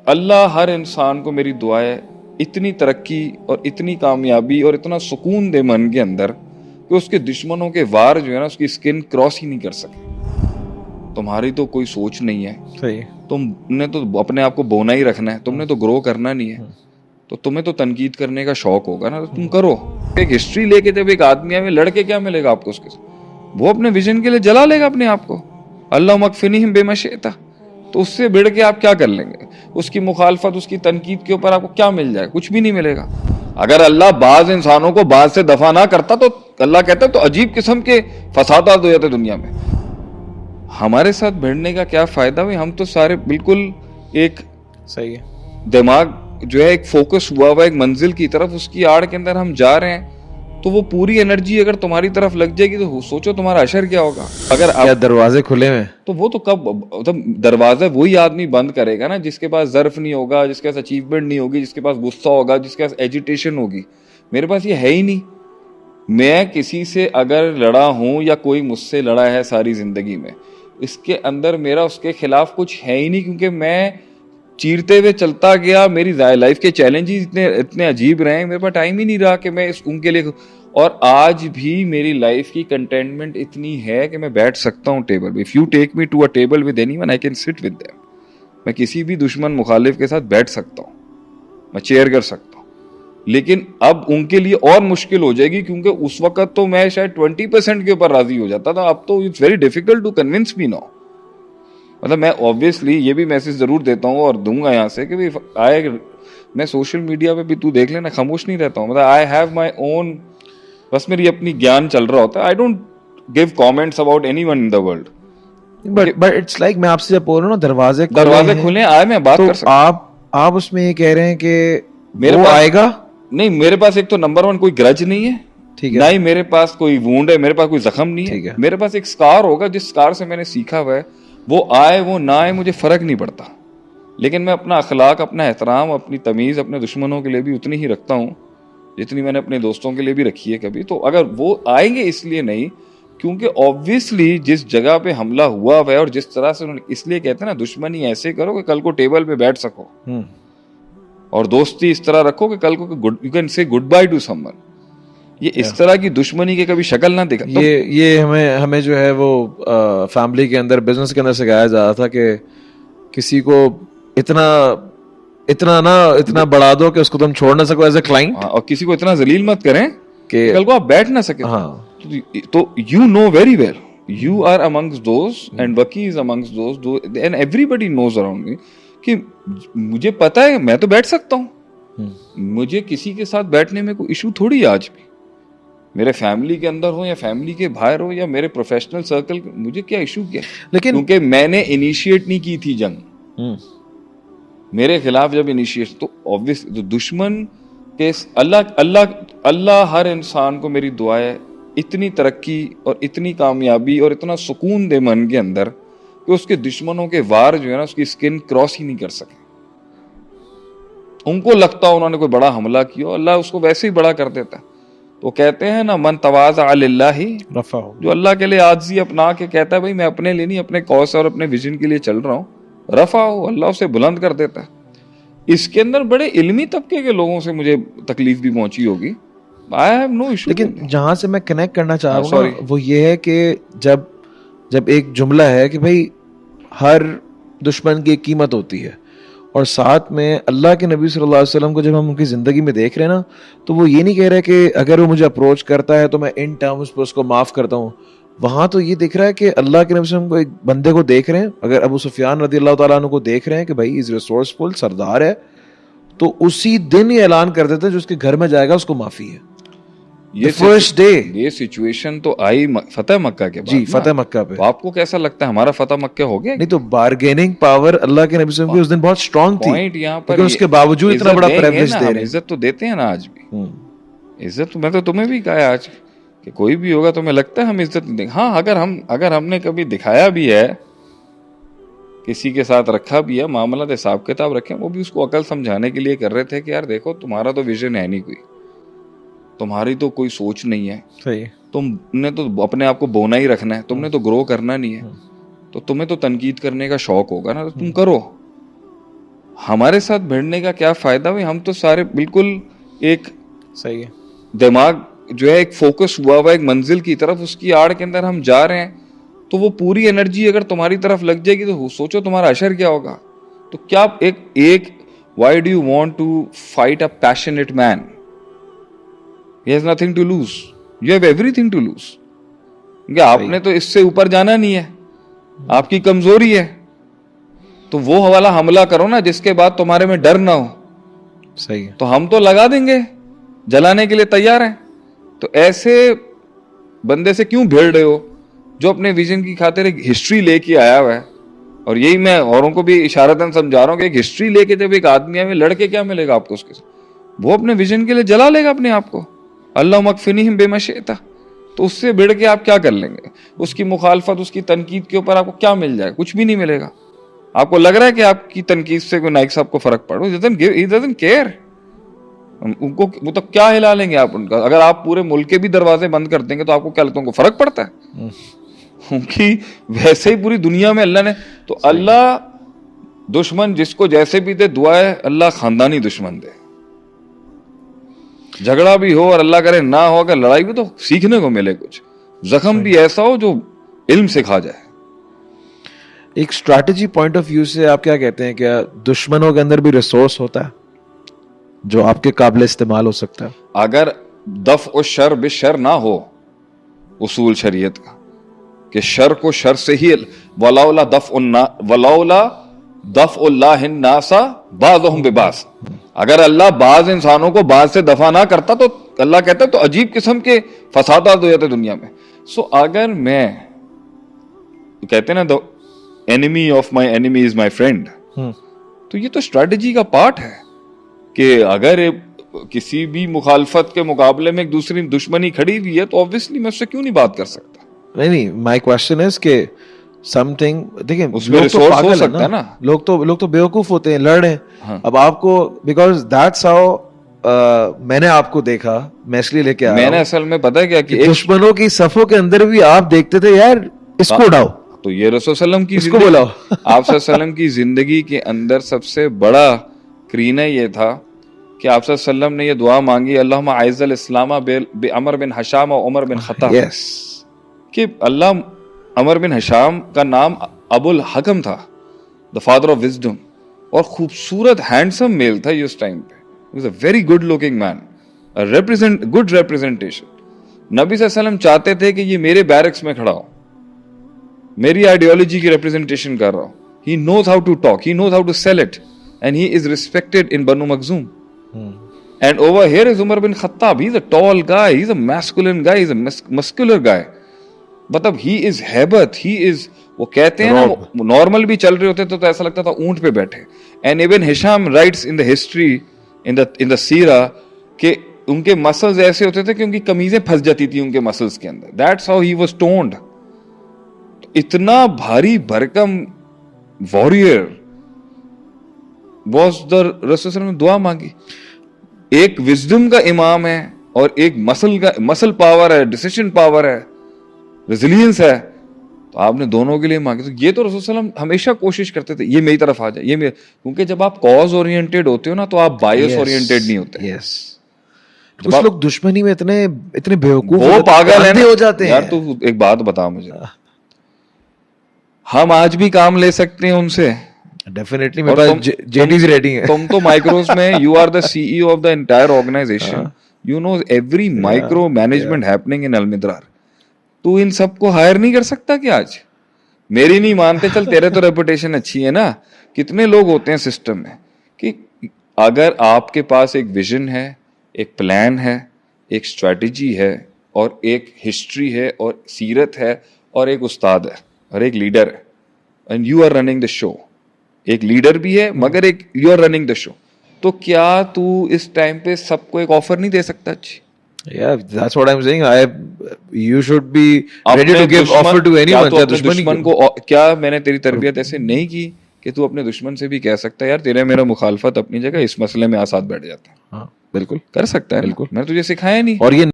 अल्लाह हर इंसान को, मेरी दुआ है, इतनी तरक्की और इतनी कामयाबी और इतना सुकून दे मन के अंदर कि उसके दुश्मनों के वार जो है ना उसकी स्किन क्रॉस ही नहीं कर सके। तुम्हारी तो कोई सोच नहीं है, सही। तुमने तो अपने आप को बोना ही रखना है, तुमने तो ग्रो करना नहीं है, तो तुम्हें तो तनकीद करने का शौक होगा ना, तो तुम करो। एक हिस्ट्री लेके जब एक आदमी आए, लड़के क्या मिलेगा आपको उसके साथ? वो अपने विजन के लिए जला लेगा अपने आप को। अल्लाह मगफिनिहिम बेमशिअता, तो उससे भिड़ के आप क्या कर लेंगे? उसकी मुखालफत, उसकी तनकीद के ऊपर आपको क्या मिल जाए? कुछ भी नहीं मिलेगा। अगर अल्लाह बाज इंसानों को बाज से दफा ना करता तो अल्लाह कहता तो अजीब किस्म के फसादात हो जाते दुनिया में। हमारे साथ भिड़ने का क्या फायदा भाई? हम तो सारे बिल्कुल एक सही है। दिमाग जो है एक फोकस हुआ हुआ एक मंजिल की तरफ, उसकी आड़ के अंदर हम जा रहे हैं, तो वो पूरी एनर्जी अगर तुम्हारी तरफ लग जाएगी तो सोचो तुम्हारा असर क्या होगा। अगर क्या दरवाजे खुले हैं तो वो तो कब, मतलब दरवाजा वही आदमी बंद करेगा ना जिसके पास ज़र्फ नहीं होगा, जिसके पास अचीवमेंट नहीं होगी, जिसके पास गुस्सा होगा, जिसके पास एजिटेशन होगी। मेरे पास ये है ही नहीं। मैं किसी से अगर लड़ा हूं या कोई मुझसे लड़ा है सारी जिंदगी में, इसके अंदर मेरा उसके खिलाफ कुछ है ही नहीं, क्योंकि मैं चीरते हुए चलता गया। मेरी लाइफ के चैलेंजेस इतने इतने अजीब रहे, मेरे पास टाइम ही नहीं रहा कि मैं उनके लिए। और आज भी मेरी लाइफ की कंटेनमेंट इतनी है कि मैं बैठ सकता हूँ टेबल पे। If you take me to a table with anyone, I can sit with them. मैं किसी भी दुश्मन मुखालिफ के साथ बैठ सकता हूँ, मैं चेयर कर सकता हूँ। लेकिन अब उनके लिए और मुश्किल हो जाएगी, क्योंकि उस वक्त तो मैं शायद 20% के ऊपर राजी हो जाता था, अब तो it's very difficult to convince me now. मतलब मैं ऑब्वियसली ये भी मैसेज जरूर देता हूँ और दूंगा यहाँ से कि भाई मैं सोशल मीडिया पे भी तू देख लेना, खामोश नहीं रहता हूँ। मतलब आई हैव माई ओन, बस मेरी अपनी ज्ञान चल रहा होता है। I don't give comments about anyone in the world. But it's like मैं आपसे जब बोल रहा हूँ ना दरवाजे खुले आए, मैं बात तो कर सकता हूँ। आप उसमें ये कह रहे हैं कि मेरे वो पास आएगा नहीं, मेरे पास एक तो नंबर 1 कोई ग्रज नहीं है, ठीक है, ना ही मेरे पास कोई वूंड है, मेरे पास कोई जख्म नहीं ठीक है। है। मेरे पास एक स्कार होगा, जिस स्कार से मैंने सीखा हुआ है, वो आए वो ना आए मुझे फर्क नहीं पड़ता। लेकिन मैं अपना अखलाक, अपना एहतराम, अपनी तमीज़ अपने दुश्मनों के लिए भी उतनी ही रखता हूँ जितनी मैंने अपने दोस्तों के लिए भी रखी है कभी। तो अगर वो आएंगे इसलिए नहीं, क्योंकि ऑब्वियसली जिस जगह पे हमला हुआ है और जिस तरह से उन्होंने, इसलिए कहते हैं ना दुश्मनी ऐसे करो कि कल को टेबल पे बैठ सको, और दोस्ती इस तरह रखो कि कल को you can say good by two someone. ये इस तरह की दुश्मनी की कभी शक्ल ना दिखा। ये हमें जो है वो फैमिली के अंदर, बिजनेस के अंदर सिखाया जा रहा था कि किसी को इतना बढ़ा दो कि उसको तुम छोड़ ना सको एज ए क्लाइंट, और किसी को इतना जलील मत करें कि कल को आप बैठ ना सके। हाँ। तो you know very well, you are amongst those and Waqi is amongst those and everybody knows around me कि मुझे पता है मैं तो बैठ सकता हूँ। मुझे किसी के साथ बैठने में कोई इशू थोड़ी है आज भी। मेरे फैमिली के अंदर हो या फैमिली के बाहर हो या मेरे प्रोफेशनल सर्कल, मुझे क्या इशू क्या? लेकिन क्योंकि मैंने इनिशिएट नहीं की थी जंग। मेरे खिलाफ जब इनिशिएट, तो ऑब्वियस दुश्मन के अल्लाह हर इंसान को, मेरी दुआ है, इतनी तरक्की और इतनी कामयाबी और इतना सुकून दे मन के अंदर कि उसके दुश्मनों के वार जो है ना उसकी स्किन क्रॉस ही नहीं कर सके। उनको लगता हो उन्होंने कोई बड़ा हमला किया, अल्लाह उसको वैसे ही बड़ा कर देता है। तो कहते हैं ना, मन तवाज़ा लिल्लाहि रफ़अहु, जो अल्लाह के लिए आजिज़ी अपना के कहता है भाई मैं अपने लिए नहीं, अपने कौस और अपने विजन के लिए चल रहा हूँ, रफ़अहु, अल्लाह उसे बुलंद कर देता है। इसके अंदर बड़े इल्मी तबके के लोगों से मुझे तकलीफ भी पहुंची होगी, आई हैव नो इशू। लेकिन जहां से मैं कनेक्ट करना चाह रहा हूँ वो ये है कि जब एक जुमला है कि भाई हर दुश्मन की एक कीमत होती है, और साथ में अल्लाह के नबी सल्लल्लाहु अलैहि वसल्लम को जब हम उनकी ज़िंदगी में देख रहे हैं ना, तो वो ये नहीं कह रहे कि अगर वो मुझे अप्रोच करता है तो मैं इन टर्म्स पर उसको माफ़ करता हूँ। वहाँ तो ये दिख रहा है कि अल्लाह के नबी सल्लल्लाहु अलैहि वसल्लम को एक बंदे को देख रहे हैं, अगर अबू सुफियान रज़ी अल्लाह तआला अन्हु को देख रहे हैं कि भाई इज़ रिसोर्सफुल, सरदार है, तो उसी दिन ये ऐलान कर देते हैं जो उसके घर में जाएगा उसको माफ़ी है। ये फर्स्ट डे ये सिचुएशन तो आई फतेह मक्का के बाद। जी, फतेह मक्का पे। तो आपको कैसा लगता है हमारा फतेह मक्का हो गया? नहीं तो बार्गेनिंग पावर अल्लाह के नबी सल्लल्लाहु अलैहि वसल्लम की उस दिन बहुत स्ट्रांग थी। पॉइंट यहाँ पर, लेकिन उसके बावजूद इतना बड़ा प्रिविलेज दे रहे हैं। इज्जत तो देते हैं ना आज भी। इज्जत तो मैं तो तुम्हें भी कहा आज कि कोई भी होगा तुम्हें लगता है हम इज्जत नहीं देंगे। हाँ, अगर हमने कभी दिखाया भी है, किसी के साथ रखा भी है, मामला हिसाब किताब रखे, वो भी उसको अकल समझाने के लिए कर रहे थे कि यार देखो तुम्हारा तो विजन है नहीं कोई, तुम्हारी तो कोई सोच नहीं है, सही, तुमने तो अपने आप को बोना ही रखना है, तुमने तो ग्रो करना नहीं है, तो तुम्हें तो तनकीद करने का शौक होगा ना, तो तुम करो। हमारे साथ भिड़ने का क्या फायदा भाई? हम तो सारे बिल्कुल एक सही है, दिमाग जो है एक फोकस हुआ हुआ एक मंजिल की तरफ, उसकी आड़ के अंदर हम जा रहे हैं, तो वो पूरी एनर्जी अगर तुम्हारी तरफ लग जाएगी तो सोचो तुम्हारा असर क्या होगा। तो क्या एक why do you want to fight a passionate man? He has nothing to lose, you have everything to lose. क्योंकि आपने तो इससे ऊपर जाना नहीं है, आपकी कमजोरी है, तो वो वाला हमला करो ना जिसके बाद तुम्हारे में डर ना हो। सही है। तो हम तो लगा देंगे, जलाने के लिए तैयार हैं। तो ऐसे बंदे से क्यों भिड़ रहे हो जो अपने विजन की खातिर एक हिस्ट्री लेके आया हुआ है? और यही मैं औरों को भी इशारतन समझा रहा हूं कि एक हिस्ट्री लेके जब एक आदमी आए, लड़के क्या मिलेगा आपको उसके साथ? वो अपने विजन के लिए जला लेगा अपने आप को। अल्लाह मकफिनीहिम बेमशीअता। तो उससे भिड़ के आप क्या कर लेंगे? उसकी मुखालफत, उसकी तनकीद के ऊपर आपको क्या मिल जाएगा? कुछ भी नहीं मिलेगा। आपको लग रहा है कि आपकी तनकीद से कोई नाइक साहब को फर्क पड़ो? He doesn't care. उनको वो तो क्या हिला लेंगे आप उनका? अगर आप पूरे मुल्क के भी दरवाजे बंद कर देंगे तो आपको क्या लगता है उनको फर्क पड़ता है? क्योंकि वैसे ही पूरी दुनिया में अल्लाह ने, तो अल्लाह दुश्मन जिसको जैसे भी दे, दुआ है अल्लाह खानदानी दुश्मन दे। झगड़ा भी हो और अल्लाह करे ना हो, अगर लड़ाई भी तो सीखने को मिले कुछ, जख्म भी ऐसा हो जो इल्म सिखा जाए। एक स्ट्रैटेजी पॉइंट ऑफ व्यू से आप क्या कहते हैं, क्या दुश्मनों के अंदर भी रिसोर्स होता है जो आपके काबिल इस्तेमाल हो सकता है? अगर दफ और शर बेशर ना हो, उसूल शरीयत का कि शर को शर से ही, वलाउला दफ उल्लाहिन्नासा बाज़ुहुम बिबाज़, अगर अल्लाह बाज इंसानों को बाज से दफा ना करता तो अल्लाह कहता तो अजीब किस्म के फसादात हो जाते दुनिया में। सो अगर मैं, कहते ना, the enemy of my enemy is my friend, तो ये तो स्ट्रैटेजी का पार्ट है कि अगर किसी भी मुखालफत के मुकाबले में एक दूसरी दुश्मनी खड़ी हुई है तो ऑब्वियसली मैं उससे क्यों नहीं बात कर सकता? नहीं, माय क्वेश्चन इज के समथिंग, देखिए उसमें लोग तो रिसोर्स हो पागल है सकता है ना। लोग तो बेवकूफ होते हैं, लड़ रहे हैं। हाँ। अब आपको, बिकॉज दैट्स हाउ मैंने आपको देखा, मैं इसलिए लेके आया मैंने असल में पता है क्या कि दुश्मनों की सफों के अंदर भी आप देखते थे यार इसको उड़ाओ, तो ये रसूल सल्लम की इसको बुलाओ। आप सल्लम की जिंदगी के अंदर सबसे बड़ा करीना ये था कि आप सल्लम ने ये दुआ मांगी, अल्लाहुम्मा आइज़ल इस्लामा बे अमर बिन हशाम और उमर बिन खत्ताब, कि अल्लाह, अमर बिन हशाम का नाम अबुल हकम था, द फादर ऑफ विजडम, और खूबसूरत हैंडसम मेल था ये उस टाइम पे। He was a very good looking man, good representation. नबी सल्लल्लाहु अलैहि वसल्लम चाहते थे कि ये मेरे बैरक्स में खड़ा हो, मेरी आइडियोलॉजी की रिप्रेजेंटेशन कर रहा हो। He knows how to talk, he knows how to sell it, and he is respected in Banu Makhzum. And over here is Umar bin Khattab. He's a tall guy, he's a masculine guy, he's a muscular guy. मतलब he is हैबत, he is, वो कहते हैं ना, normal भी चल रहे होते तो ऐसा लगता था ऊंट पे बैठे। And even Hisham rights in the history, in the सीरा, कि उनके मसल्स ऐसे होते थे कि उनकी कमीजें फंस जाती थी उनके मसल्स के अंदर। That's how he was toned. इतना भारी भरकम वॉरियर वाज द रसूल ने दुआ मांगी। एक विजडम का इमाम है और एक मसल पावर है, डिसीजन पावर है, रेजिलियंस है, तो आपने दोनों के लिए मांगे। तो ये तो रसूल सल्लम हमेशा कोशिश करते थे ये मेरी तरफ आ जाए, ये मेरे, क्योंकि जब आप कॉज ओरिएंटेड होते हो ना तो आप बायस ओरिएंटेड नहीं होते। कुछ लोग दुश्मनी में इतने बेवकूफ, वो पागल है हो जाते हैं यार। तू एक बात बता मुझे, हम आज भी काम ले सकते हैं उनसे? डेफिनेटली, मेरे पास जेडीज रेडी है। तुम तो माइक्रोस में, you are the CEO of the entire organisation, you know every micro management happening in Almidrar. तू इन सबको हायर नहीं कर सकता कि आज? मेरी नहीं मानते, चल तेरे तो रेपुटेशन अच्छी है ना। कितने लोग होते हैं सिस्टम में कि अगर आपके पास एक विजन है, एक प्लान है, एक स्ट्रेटजी है, और एक हिस्ट्री है, और सीरत है, और एक उस्ताद है, और एक लीडर है, and you are running the show. एक लीडर भी है मगर एक you are running the show, तो क्या तू इस टाइम पे सबको एक ऑफर नहीं दे सकता? अच्छी, yeah, that's what I'm saying. You should be ready to give offer to anyone. क्या दुश्मन को, क्या मैंने तेरी तरबियत ऐसे नहीं की कि तू अपने दुश्मन से भी कह सकता है यार तेरे मेरा मुखालफत अपनी जगह, इस मसले में आ साथ बैठ जाता है? हाँ, बिल्कुल कर सकता है, बिल्कुल। मैंने तुझे सिखाया नहीं। और ये